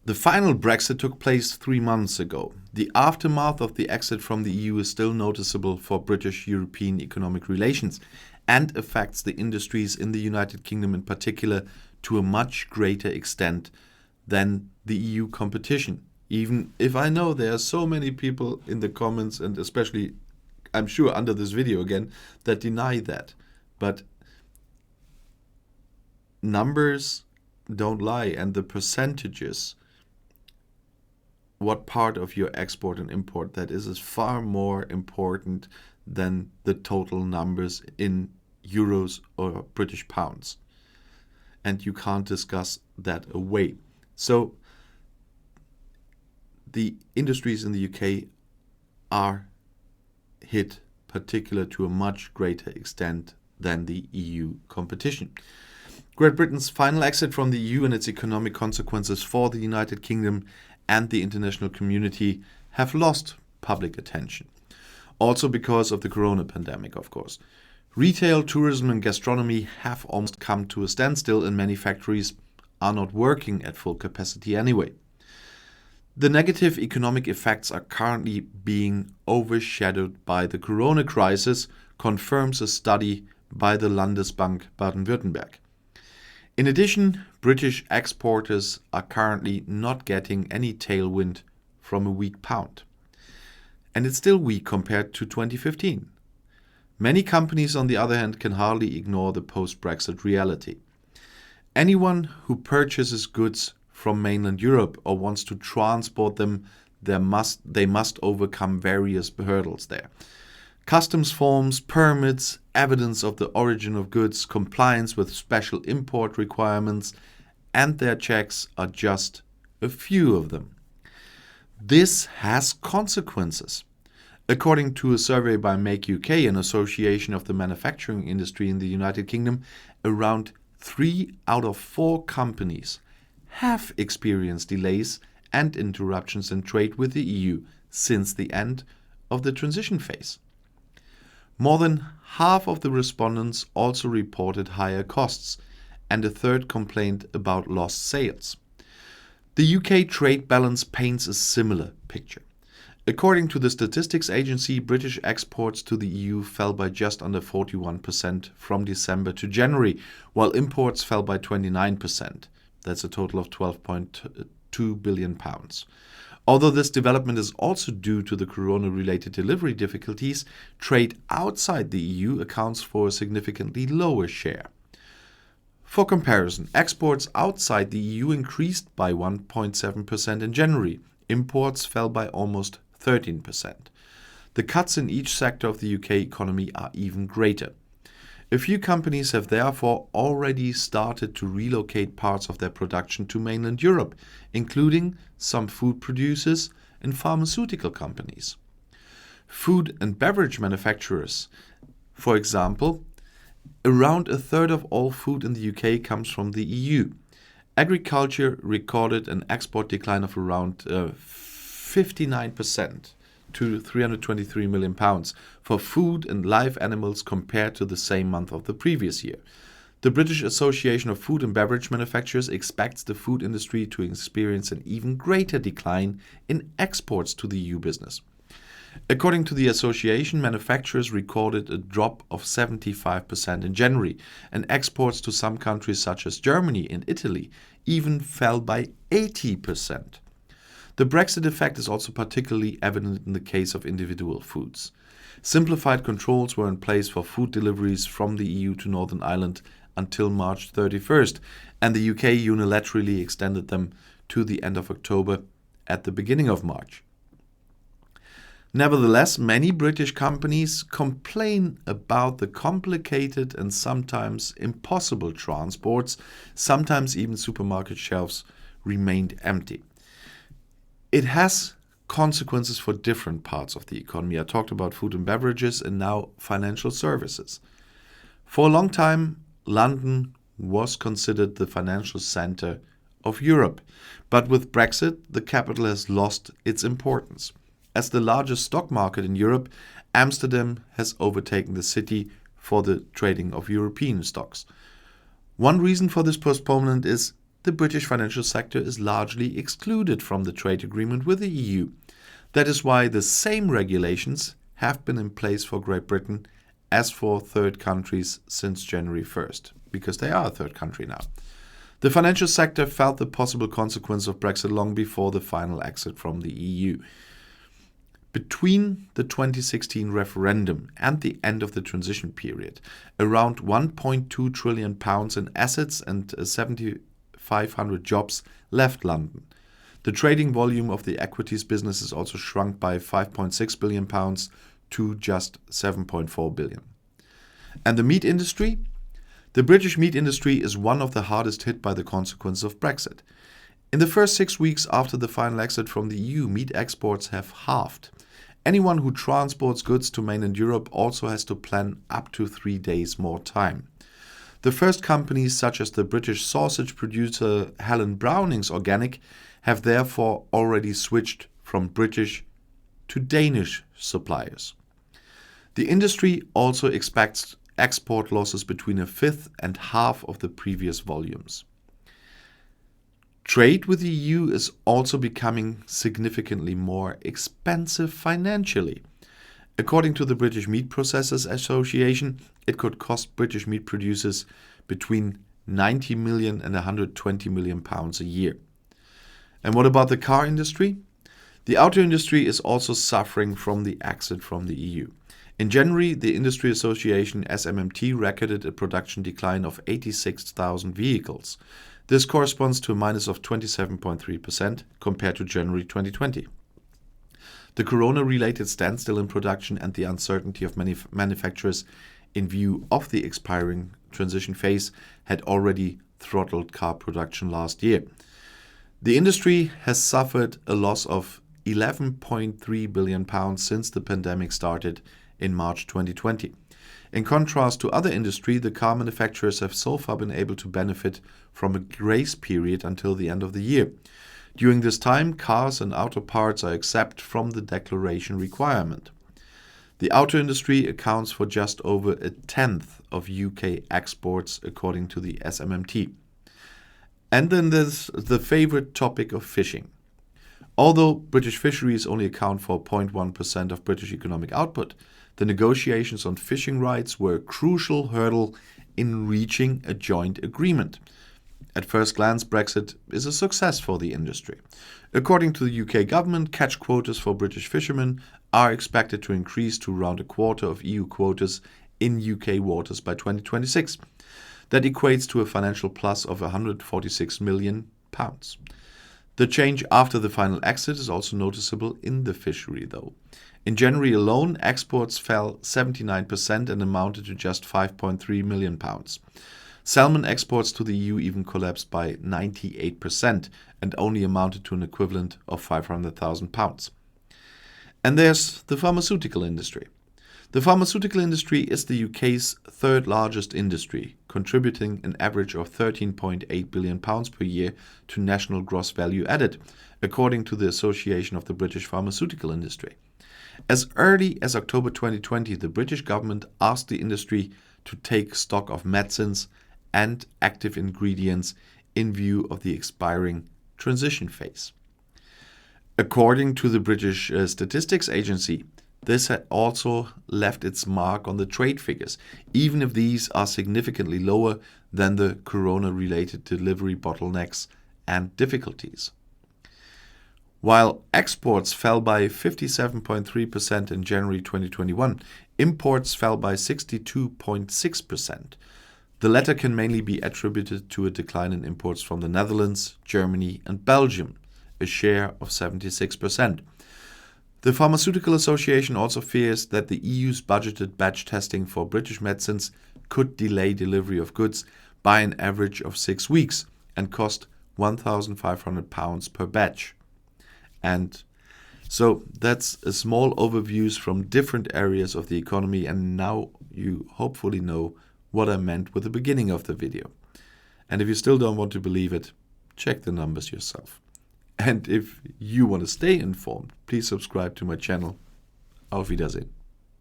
The final Brexit took place 3 months ago. The aftermath of the exit from the EU is still noticeable for British-European economic relations and affects the industries in the United Kingdom in particular to a much greater extent than the EU competition. Even if I know there are so many people in the comments, and especially, I'm sure, under this video again, that deny that. But numbers don't lie, and the percentages, what part of your export and import that is far more important than the total numbers in euros or British pounds. And you can't discuss that away. So the industries in the UK are hit particular to a much greater extent than the EU competition. Great Britain's final exit from the EU and its economic consequences for the United Kingdom and the international community have lost public attention. Also because of the corona pandemic, of course. Retail, tourism and gastronomy have almost come to a standstill, and many factories are not working at full capacity anyway. The negative economic effects are currently being overshadowed by the corona crisis, confirms a study by the Landesbank Baden-Württemberg. In addition, British exporters are currently not getting any tailwind from a weak pound. And it's still weak compared to 2015. Many companies, on the other hand, can hardly ignore the post-Brexit reality. Anyone who purchases goods from mainland Europe or wants to transport them, they must overcome various hurdles there. Customs forms, permits, evidence of the origin of goods, compliance with special import requirements, and their checks are just a few of them. This has consequences. According to a survey by Make UK, an association of the manufacturing industry in the United Kingdom, around 3 out of 4 companies have experienced delays and interruptions in trade with the EU since the end of the transition phase. More than half of the respondents also reported higher costs, and a third complained about lost sales. The UK trade balance paints a similar picture. According to the statistics agency, British exports to the EU fell by just under 41% from December to January, while imports fell by 29%. That's a total of £12.2 billion. Although this development is also due to the corona-related delivery difficulties, trade outside the EU accounts for a significantly lower share. For comparison, exports outside the EU increased by 1.7% in January. Imports fell by almost 13%. The cuts in each sector of the UK economy are even greater. A few companies have therefore already started to relocate parts of their production to mainland Europe, including some food producers and pharmaceutical companies. Food and beverage manufacturers, for example, around a third of all food in the UK comes from the EU. Agriculture recorded an export decline of around 59% to £323 million for food and live animals compared to the same month of the previous year. The British Association of Food and Beverage Manufacturers expects the food industry to experience an even greater decline in exports to the EU business. According to the association, manufacturers recorded a drop of 75% in January, and exports to some countries such as Germany and Italy even fell by 80%. The Brexit effect is also particularly evident in the case of individual foods. Simplified controls were in place for food deliveries from the EU to Northern Ireland until March 31st, and the UK unilaterally extended them to the end of October at the beginning of March. Nevertheless, many British companies complain about the complicated and sometimes impossible transports. Sometimes even supermarket shelves remained empty. It has consequences for different parts of the economy. I talked about food and beverages and now financial services. For a long time, London was considered the financial center of Europe. But with Brexit, the capital has lost its importance. As the largest stock market in Europe, Amsterdam has overtaken the city for the trading of European stocks. One reason for this postponement is the British financial sector is largely excluded from the trade agreement with the EU. That is why the same regulations have been in place for Great Britain as for third countries since January 1st, because they are a third country now. The financial sector felt the possible consequence of Brexit long before the final exit from the EU. Between the 2016 referendum and the end of the transition period, around £1.2 trillion in assets and 7,500 jobs left London. The trading volume of the equities businesses also shrunk by £5.6 billion to just £7.4 billion. And the meat industry? The British meat industry is one of the hardest hit by the consequence of Brexit. In the first 6 weeks after the final exit from the EU, meat exports have halved. Anyone who transports goods to mainland Europe also has to plan up to 3 days more time. The first companies, such as the British sausage producer Helen Browning's Organic, have therefore already switched from British to Danish suppliers. The industry also expects export losses between a fifth and half of the previous volumes. Trade with the EU is also becoming significantly more expensive financially. According to the British Meat Processors Association, it could cost British meat producers between 90 million and 120 million pounds a year. And what about the car industry? The auto industry is also suffering from the exit from the EU. In January, the industry association SMMT recorded a production decline of 86,000 vehicles. This corresponds to a minus of 27.3% compared to January 2020. The corona-related standstill in production and the uncertainty of many manufacturers in view of the expiring transition phase had already throttled car production last year. The industry has suffered a loss of £11.3 billion since the pandemic started in March 2020. In contrast to other industry, the car manufacturers have so far been able to benefit from a grace period until the end of the year. During this time, cars and auto parts are exempt from the declaration requirement. The auto industry accounts for just over a tenth of UK exports, according to the SMMT. And then there's the favorite topic of fishing. Although British fisheries only account for 0.1% of British economic output, the negotiations on fishing rights were a crucial hurdle in reaching a joint agreement. At first glance, Brexit is a success for the industry. According to the UK government, catch quotas for British fishermen are expected to increase to around a quarter of EU quotas in UK waters by 2026. That equates to a financial plus of £146 million. The change after the final exit is also noticeable in the fishery, though. In January alone, exports fell 79% and amounted to just £5.3 million. Salmon exports to the EU even collapsed by 98% and only amounted to an equivalent of £500,000. And there's the pharmaceutical industry. The pharmaceutical industry is the UK's third largest industry, contributing an average of £13.8 billion per year to national gross value added, according to the Association of the British Pharmaceutical Industry. As early as October 2020, the British government asked the industry to take stock of medicines and active ingredients in view of the expiring transition phase. According to the British Statistics Agency, this had also left its mark on the trade figures, even if these are significantly lower than the corona-related delivery bottlenecks and difficulties. While exports fell by 57.3% in January 2021, imports fell by 62.6%. The latter can mainly be attributed to a decline in imports from the Netherlands, Germany, and Belgium, a share of 76%. The Pharmaceutical Association also fears that the EU's budgeted batch testing for British medicines could delay delivery of goods by an average of 6 weeks and cost £1,500 per batch. And so that's a small overviews from different areas of the economy, and now you hopefully know what I meant with the beginning of the video. And if you still don't want to believe it, check the numbers yourself. And if you want to stay informed, please subscribe to my channel. Auf Wiedersehen.